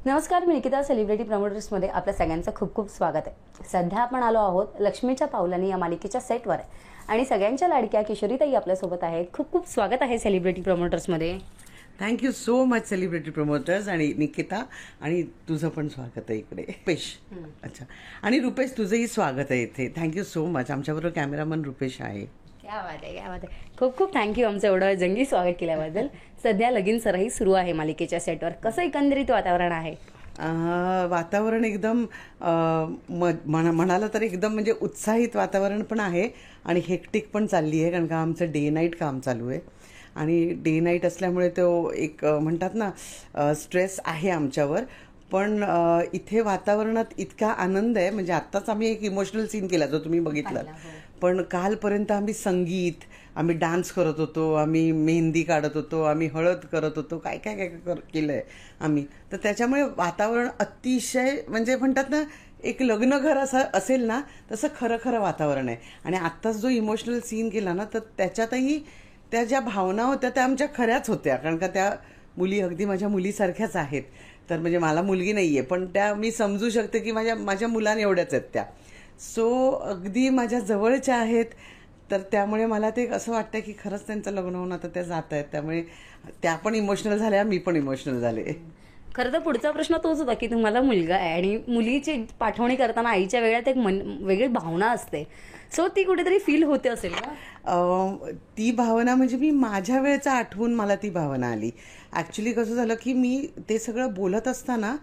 नमस्कार, मी निकिता. सेलिब्रिटी प्रमोटर्समध्ये आपल्या सगळ्यांचं खूप खूप स्वागत आहे. सध्या आपण आलो आहोत लक्ष्मीच्या पावलांनी या मालिकेच्या सेटवर आणि सगळ्यांच्या लाडक्या किशोरीताई आपल्यासोबत आहेत. खूप खूप स्वागत आहे सेलिब्रिटी प्रमोटर्समध्ये. Thank you so much celebrity promoters. आणि निकिता, आणि तुझं पण स्वागत आहे इकडे. रुपेश. अच्छा. आणि रुपेश, तुझंही स्वागत आहे इथे. Thank you so much. आमच्याबरोबर कॅमेरामन रुपेश आहे. क्या बात आहे, क्या बात आहे. खूप खूप थँक्यू आमचं एवढं जंगी स्वागत केल्याबद्दल. सध्या लगीन सरही सुरू आहे मालिकेच्या सेटवर. कसं एकंदरीत वातावरण आहे? वातावरण एकदम म्हणालं तर एकदम म्हणजे उत्साहित वातावरण पण आहे आणि हेक्टिक पण चालली आहे, कारण का आमचं डे नाईट काम चालू आहे. आणि डे नाईट असल्यामुळे तो एक म्हणतात ना स्ट्रेस आहे आमच्यावर. पण इथे वातावरणात इतका आनंद आहे. म्हणजे आत्ताच आम्ही एक इमोशनल सीन केला जो तुम्ही बघितला, पण कालपर्यंत आम्ही संगीत, आम्ही डान्स करत होतो, आम्ही मेहंदी काढत होतो, आम्ही हळद करत होतो, काय काय काय केलंय आम्ही. तर त्याच्यामुळे वातावरण अतिशय म्हणजे म्हणतात ना एक लग्नघर असं असेल ना तसं खरं खरं वातावरण आहे. आणि आत्ताच जो इमोशनल सीन केला ना तर त्याच्यातही त्या ज्या भावना होत्या त्या आमच्या खऱ्याच होत्या, कारण का त्या मुली अगदी माझ्या मुलीसारख्याच आहेत. तर म्हणजे मला मुलगी नाहीये, पण त्या मी समजू शकते की माझ्या मुलांना एवढ्याच आहेत त्या. सो अगदी माझ्या जवळच्या आहेत. तर त्यामुळे मला ते असं वाटतं की खरंच त्यांचं लग्न होऊन आता त्या जात आहेत. त्यामुळे त्या पण इमोशनल झाल्या, मी पण इमोशनल झाले. खरं तर पुढचा प्रश्न तोच होता की तुम्हाला मुलगा आहे आणि मुलीची पाठवणी करताना आईच्या वेगळ्यात एक वेगळी भावना असते. सो ती कुठेतरी फील होते असेल का? ती भावना म्हणजे मी माझ्या वेळेचं आठवून मला ती भावना आली. ॲक्च्युली कसं झालं की मी ते सगळं बोलत असताना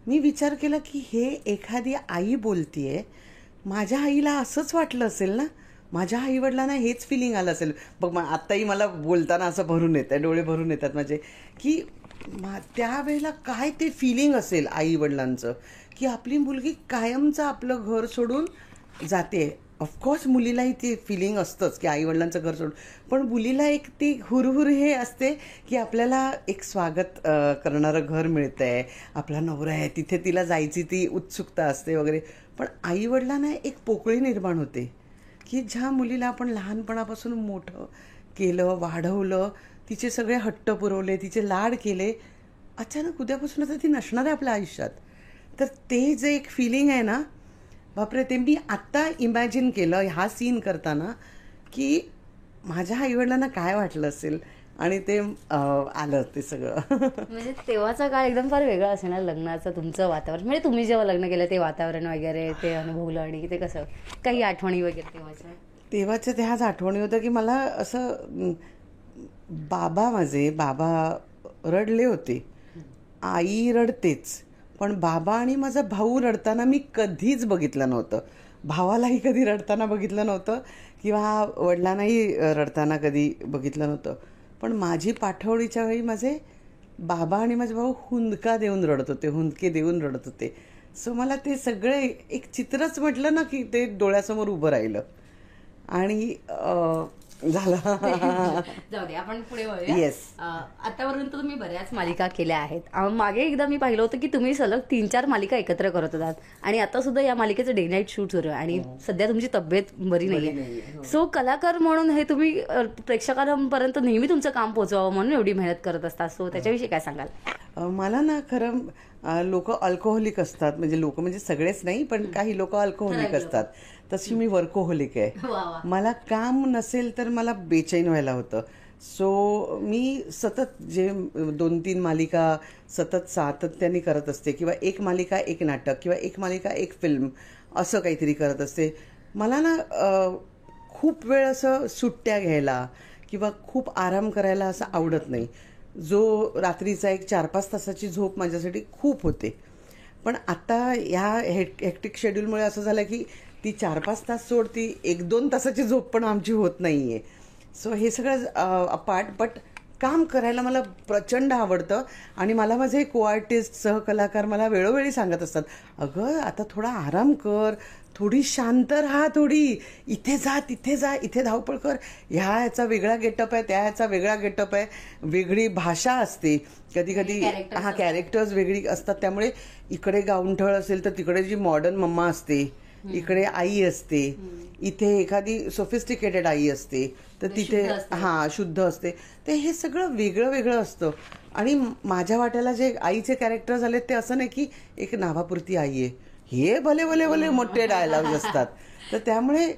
मी विचार केला की हे एखादी आई बोलतीये, माझ्या आईला असंच वाटलं असेल ना, माझ्या आईवडिलांना हेच फिलिंग आलं असेल. बघ आत्ताही मला बोलताना असं भरून येतं, डोळे भरून येतात माझे, की त्यावेळेला काय ते फिलिंग असेल आईवडिलांचं, की आपली मुलगी कायमचं आपलं घर सोडून जाते. ऑफकोर्स मुलीलाही ते फिलिंग असतंच की आईवडिलांचं घर सोडून, पण मुलीला एक ती हुरहुर हे असते की आपल्याला एक स्वागत करणारं घर मिळतंय, आपला नवरा आहे तिथे, तिला जायची ती उत्सुकता असते वगैरे. पण आईवडिलांना एक पोकळी निर्माण होते की ज्या मुलीला आपण लहानपणापासून मोठं केलं, वाढवलं, तिचे सगळे हट्ट पुरवले, तिचे लाड केले, अचानक उद्यापासून आता ती नसणार आहे आपल्या आयुष्यात. तर ते जे एक फिलिंग आहे ना, बापरे, ते मी आत्ता इमॅजिन केलं ह्या सीन करताना की माझ्या आईवडिलांना काय वाटलं असेल, आणि ते आलं ते सगळं. म्हणजे तेव्हाचा काळ एकदम फार वेगळा असेल ना लग्नाचं तुमचं वातावरण. म्हणजे तुम्ही जेव्हा लग्न केलं ते वातावरण वगैरे ते अनुभवलं आणि ते कसं काही आठवणी वगैरे तेव्हाच्या त्याच आठवणी होतं की मला असं माझे बाबा रडले होते, आई रडतेच, पण बाबा आणि माझा भाऊ रडताना मी कधीच बघितलं नव्हतं. भावालाही कधी रडताना बघितलं नव्हतं किंवा वडिलांनाही रडताना कधी बघितलं नव्हतं. पण माझी पाठवणीच्या वेळी माझे बाबा आणि माझे भाऊ हुंदका देऊन रडत होते, हुंदके देऊन रडत होते. सो मला ते सगळे एक चित्रच म्हटलं ना की ते डोळ्यासमोर उभं राहिलं आणि झालं. जाऊ दे, आपण पुढे वळूया. येस. आतापर्यंत तुम्ही बऱ्याच मालिका केल्या आहेत. मागे एकदा मी पाहिलं होतं की तुम्ही सलग 3-4 मालिका एकत्र करत होतात आणि आता सुद्धा या मालिकेचं डे नाईट शूट सुरू आहे आणि सध्या तुमची तब्येत बरी नाहीये. सो कलाकार म्हणून हे तुम्ही प्रेक्षकांपर्यंत नेहमी तुमचं काम पोहोचवावं म्हणून एवढी मेहनत करत असतात. सो त्याच्याविषयी काय सांगाल? मला ना खरं लोक अल्कोहोलिक असतात, म्हणजे लोक म्हणजे सगळेच नाही, पण काही लोक अल्कोहोलिक असतात, तशी मी वर्कोहोलिक आहे. मला काम नसेल तर मला बेचैन व्हायला होतं. सो मी सतत जे 2-3 मालिका सतत सातत्याने करत असते, किंवा एक मालिका एक नाटक, किंवा एक मालिका एक फिल्म, असं काहीतरी करत असते. मला ना खूप वेळ असं सुट्ट्या घ्यायला किंवा खूप आराम करायला असं आवडत नाही. जो रात्रीचा एक 4-5 तासाची झोप माझ्यासाठी खूप होते. पण आता ह्या हेक्टिक शेड्यूलमुळे असं झालं की ती 4-5 तास सोड, ती 1-2 तासाची झोप पण आमची होत नाही आहे. सो हे सगळं अपार्ट, बट काम करायला मला प्रचंड आवडतं. आणि मला माझे को आर्टिस्ट, सहकलाकार मला वेळोवेळी सांगत असतात, अगं आता थोडा आराम कर, थोडी शांत राहा, थोडी इथे जा तिथे जा, इथे धावपळ कर, ह्याचा वेगळा गेटअप आहे, त्या ह्याचा वेगळा गेटअप आहे, वेगळी भाषा असते, कधी कधी कॅरेक्टर्स वेगळी असतात. त्यामुळे इकडे गावंढळ असेल तर तिकडे जी मॉडर्न मम्मा असते इकडे आई असते, इथे एखादी सोफिस्टिकेटेड आई असते, तर तिथे शुद्ध असते. ते हे सगळं वेगळं वेगळं असतं. आणि माझ्या वाट्याला जे आईचे कॅरेक्टर झाले ते असं नाही की एक नावापुरती आई आहे, हे भले भले भले मोठे डायलॉग्स असतात. तर त्यामुळे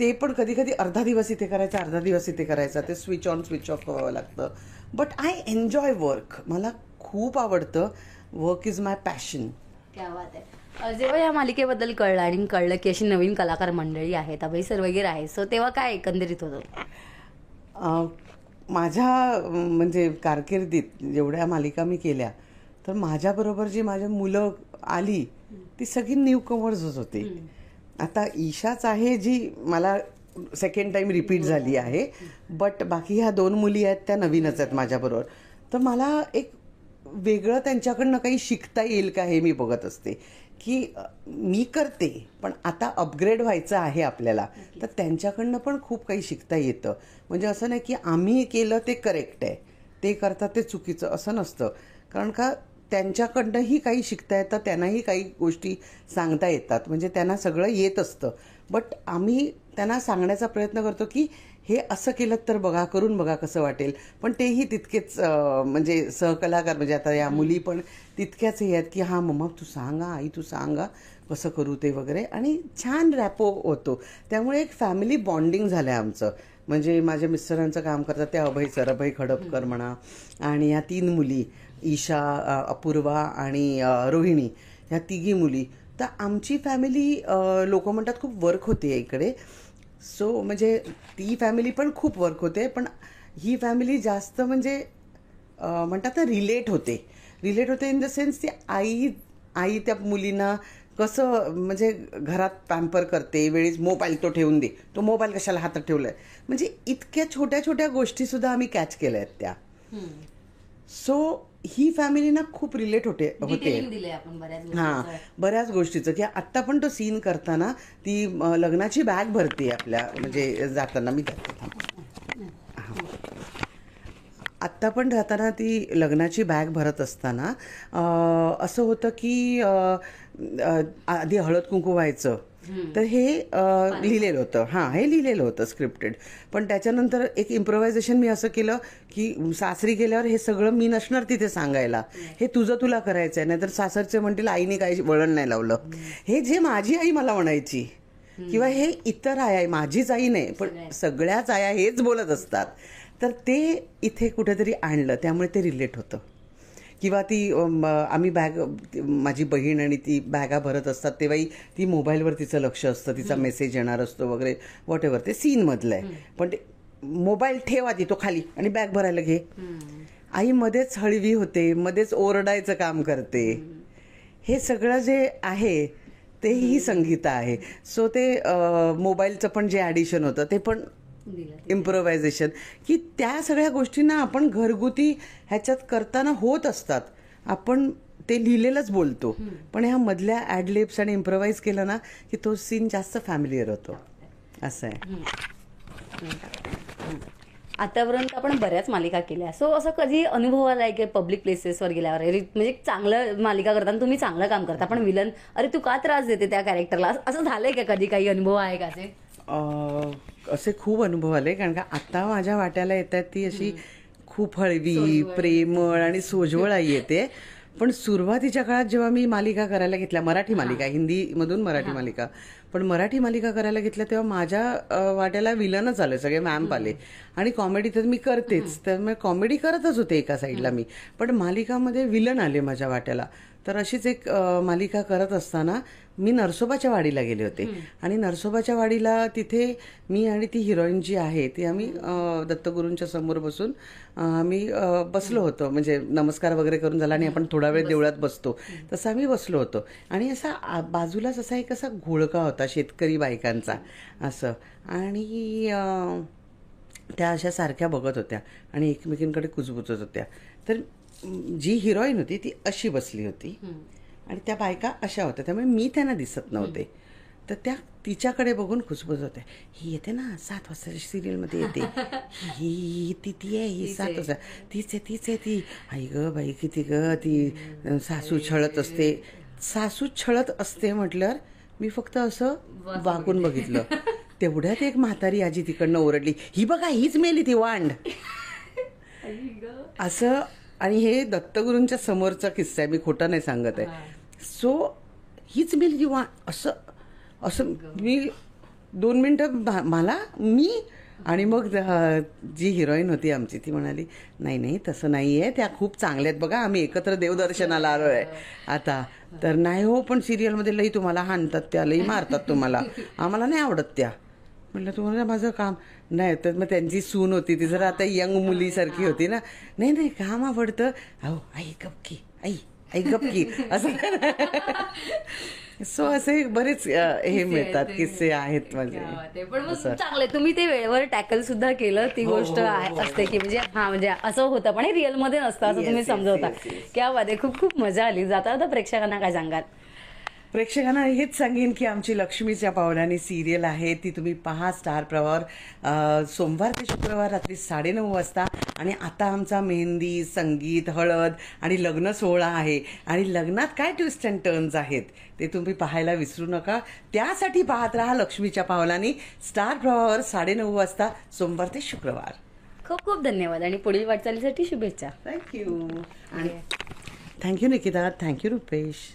ते पण कधी कधी अर्धा दिवस इथे करायचा, अर्धा दिवस इथे करायचा, ते स्विच ऑन स्विच ऑफ व्हावं लागतं. But I enjoy work. मला खूप आवडतं. Work is my passion. क्या बात आहे. जेव्हा या मालिकेबद्दल कळलं आणि कळलं की अशी नवीन कलाकार मंडळी आहेत, अभय सर वगैरे आहे, सो तेव्हा काय एकंदरीत होतं? माझ्या म्हणजे कारकिर्दीत जेवढ्या मालिका मी केल्या, तर माझ्याबरोबर जी माझी मुलं आली ती सगळी न्यू कमर्सच होते. आता ईशाच आहे जी मला सेकंड टाइम रिपीट झाली आहे, बट बाकी ह्या 2 मुली आहेत त्या नवीनच आहेत माझ्याबरोबर. तर मला एक वेगळं त्यांच्याकडनं काही शिकता येईल का हे मी बघत असते, की मी करते पण आता अपग्रेड व्हायचं आहे आपल्याला, तर त्यांच्याकडनं पण खूप काही शिकता येतं. म्हणजे असं नाही की आम्ही केलं ते करेक्ट आहे, ते करतात ते चुकीचं, असं नसतं. कारण का त्यांच्याकडनंही काही शिकता येतं, त्यांनाही काही गोष्टी सांगता येतात, म्हणजे त्यांना सगळं येत असतं. बट आम्ही त्यांना सांगण्याचा प्रयत्न करतो की हे असं केलं तर बघा, करून बघा कसं वाटेल. पण तेही तितकेच म्हणजे सहकलाकार, म्हणजे आता या मुली पण तितक्याच हे आहेत की हां मम्मा तू सांगा, आई तू सांगा कसं करू ते वगैरे, आणि छान रॅपो होतो. त्यामुळे एक फॅमिली बॉन्डिंग झालं आहे आमचं. म्हणजे माझ्या मिस्टरांचं काम करतात ते अभय सर, अभय खडपकर म्हणा, आणि या 3 मुली ईशा, अपूर्वा आणि रोहिणी, ह्या 3 मुली. तर आमची फॅमिली लोक म्हणतात खूप वर्क होते इकडे. सो म्हणजे ती फॅमिली पण खूप वर्क होते, पण ही फॅमिली जास्त म्हणजे म्हणतात ना रिलेट होते इन द सेन्स ती आई त्या मुलींना कसं म्हणजे घरात पॅम्पर करते, वेळेस मोबाईल तो ठेवून दे, तो मोबाईल कशाला हातात ठेवलाय, म्हणजे इतक्या छोट्या छोट्या गोष्टी सुद्धा आम्ही कॅच केल्या आहेत त्या. सो ही फॅमिली ना खूप रिलेट होते. हां, बऱ्याच गोष्टीचं, की आत्ता पण तो सीन करताना ती लग्नाची बॅग भरते आपल्या, म्हणजे जाताना मी आत्ता पण जाताना ती लग्नाची बॅग भरत असताना असं होतं की आधी हळद कुंकू व्हायचं, तर हे लिहिलेलं होतं. हे लिहिलेलं होतं स्क्रिप्टेड. पण त्याच्यानंतर एक इम्प्रोव्हायझेशन मी असं केलं की सासरी गेल्यावर हे सगळं मी नसणार तिथे सांगायला, हे तुझं तुला करायचं आहे, नाहीतर सासरचे म्हणतील आईने काही वळण नाही लावलं. हे जे माझी आई मला म्हणायची, किंवा हे इतर आई, माझीच आई नाही पण सगळ्याच आया हेच बोलत असतात, तर ते इथे कुठेतरी आणलं, त्यामुळे ते रिलेट होतं. किंवा ती आम्ही बॅग, माझी बहीण आणि ती बॅगा भरत असतात तेव्हाही ती मोबाईलवर तिचं लक्ष असतं, तिचा मेसेज येणार असतो वगैरे, वॉट एव्हर, ते सीनमधलं आहे. पण ते मोबाईल ठेव आधी तो खाली आणि बॅग भरायला घे. आई मध्येच हळवी होते, मध्येच ओरडायचं काम करते. हे सगळं जे आहे तेही संगीता आहे. सो ते मोबाईलचं पण जे ॲडिशन होतं ते पण इम्प्रोव्हायझेशन, की त्या सगळ्या गोष्टींना आपण घरगुती ह्याच्यात करताना होत असतात. आपण ते लिहिलेलंच बोलतो, पण ह्या मधल्या ॲडलिप्स आणि इम्प्रोव्हाइज केलं ना की तो सीन जास्त फॅमिलियर होतो. असं आहे. आतापर्यंत आपण बऱ्याच मालिका केल्या, सो असं कधी अनुभव आलाय की पब्लिक प्लेसेसवर गेल्यावर म्हणजे चांगलं मालिका करताना तुम्ही चांगलं काम करता, पण विलन अरे तू का त्रास देते त्या कॅरेक्टरला, असं झालंय का कधी? काही अनुभव आहे का असे? असे खूप अनुभव आले, कारण का आता माझ्या वाट्याला येतात ती अशी खूप हळवी, प्रेमळ आणि सोज्वळ आई येते. पण सुरुवातीच्या काळात जेव्हा मी मालिका करायला घेतल्या, मराठी मालिका, हिंदीमधून मराठी मालिका, पण मराठी मालिका करायला घेतल्या तेव्हा माझ्या वाट्याला विलनच आले, सगळे मॅम्प आले. आणि कॉमेडी तर मी करतेच, त्यामुळे कॉमेडी करतच होते एका साईडला मी, पण मालिकामध्ये विलन आले माझ्या वाट्याला. तर अशीच एक मालिका करत असताना मी नरसोबाच्या वाडीला गेले होते, आणि नरसोबाच्या वाडीला तिथे मी आणि ती हिरोईन जी आहे ती आम्ही दत्तगुरूंच्या समोर बसून आम्ही बसलो होतो, म्हणजे नमस्कार वगैरे करून झाला आणि आपण थोडा वेळ देवळात बसतो तसं आम्ही बसलो होतो. आणि असा बाजूलाच असा एक असा घोळका होता शेतकरी बायकांचा असं, आणि त्या अशा सारख्या बघत होत्या आणि एकमेकींकडे कुजबुजत होत्या. तर जी हिरोईन होती ती अशी बसली होती आणि त्या बायका अशा होत्या, त्यामुळे मी त्यांना दिसत नव्हते. तर त्या तिच्याकडे बघून खुसबुजत होत्या, ही येते ना 7 वाजताच्या सिरियलमध्ये येते, ही ती आहे, ही 7 वाजता, तीच आहे ती, आई ग बाई किती ग ती सासू छळत असते. सासू छळत असते म्हटल्यावर मी फक्त असं वाकून बघितलं. तेवढ्यात एक म्हातारी आजी तिकडनं ओरडली, ही बघा हीच मेली ती वांड. असं. आणि हे दत्तगुरूंच्या समोरचा किस्सा आहे, मी खोटा नाही सांगत आहे. सो हीच मेली ती वांड. असं असं मी 2 मिनिटं मला मी. आणि मग जी हिरोईन होती आमची ती म्हणाली, नाही नाही तसं नाही आहे, त्या खूप चांगल्या आहेत बघा, आम्ही एकत्र देवदर्शनाला आलो आहे आता. तर नाही हो, पण सिरियलमध्ये लई तुम्हाला हाणतात त्या, लई मारतात तुम्हाला, आम्हाला नाही आवडत त्या. म्हटलं तुम्हाला माझं काम नाही. तर मग त्यांची सून होती ती जरा आता यंग मुलीसारखी होती ना, नाही नाही काम आवडतं. अहो आई गपकी, आई गपकी असं. सो असे बरेच हे मिळतात, किस्से आहेत माझे. पण मग चांगले तुम्ही ते वेळेवर टॅकल सुद्धा केलं, ती गोष्ट असते की म्हणजे म्हणजे असं होतं, पण हे रिअल मध्ये नसतं असं तुम्ही समजवता. क्या बात आहे, खूप खूप मजा आली. जाता जाता प्रेक्षकांना काय सांगाल? प्रेक्षकांना हेच सांगेन की आमची लक्ष्मीच्या पावलांनी सिरियल आहे, ती तुम्ही पहा स्टार प्रवाहावर सोमवार ते शुक्रवार रात्री 9:30 वाजता. आणि आता आमचा मेहंदी, संगीत, हळद आणि लग्न सोहळा आहे. आणि लग्नात काय ट्विस्ट अँड टर्न्स आहेत ते तुम्ही पाहायला विसरू नका. त्यासाठी पाहत राहा लक्ष्मीच्या पावलांनी स्टार प्रवाहावर 9:30 वाजता सोमवार ते शुक्रवार. खूप खूप धन्यवाद आणि पुढील वाटचालीसाठी शुभेच्छा. थँक्यू. आणि थँक्यू निकिता, थँक्यू रुपेश.